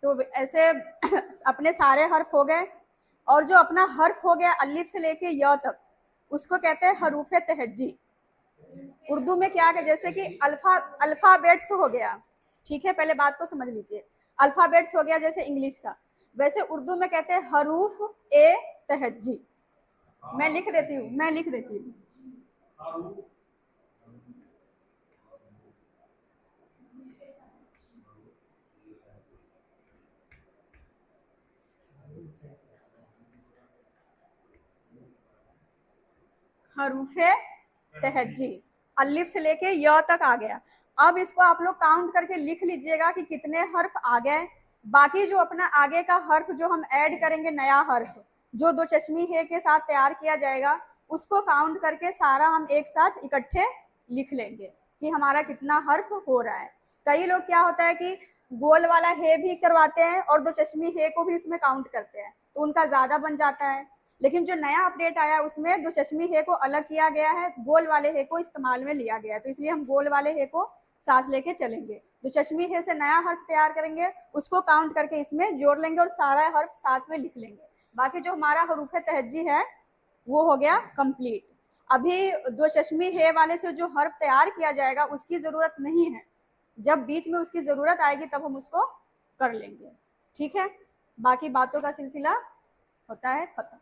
तो ऐसे अपने सारे हर्फ हो गए, और जो अपना हर्फ हो गया अलिफ से लेके य तक, उसको कहते हैं हरूफ तहज्जी। उर्दू में क्या है, जैसे कि अल्फाबेट्स हो गया, ठीक है, पहले बात को समझ लीजिए। अल्फाबेट्स हो गया जैसे इंग्लिश का, वैसे उर्दू में कहते हैं हरूफ ए तहज्जी। मैं लिख देती हूँ। हरूफे तहज्जी, अलिफ से लेके य तक आ गया। अब इसको आप लोग काउंट करके लिख लीजिएगा कि कितने हर्फ आ गए। बाकी जो अपना आगे का हर्फ जो हम ऐड करेंगे, नया हर्फ जो दो चश्मी है के साथ तैयार किया जाएगा, उसको काउंट करके सारा हम एक साथ इकट्ठे लिख लेंगे कि हमारा कितना हर्फ हो रहा है। कई लोग क्या होता है कि गोल वाला हे भी करवाते हैं और दो चश्मी हे को भी उसमें काउंट करते हैं, तो उनका ज्यादा बन जाता है। लेकिन जो नया अपडेट आया उसमें दो चश्मी हे को अलग किया गया है, गोल वाले हे को इस्तेमाल में लिया गया है, तो इसलिए हम गोल वाले हे को साथ लेके चलेंगे। जो चश्मी हे से नया हर्फ तैयार करेंगे उसको काउंट करके इसमें जोड़ लेंगे और सारा हर्फ साथ में लिख लेंगे। बाकी जो हमारा हरूफ तहज्जी है वो हो गया कंप्लीट। अभी दो चश्मी हे वाले से जो हर्फ तैयार किया जाएगा उसकी जरूरत नहीं है, जब बीच में उसकी जरूरत आएगी तब हम उसको कर लेंगे, ठीक है। बाकी बातों का सिलसिला होता है खत्म।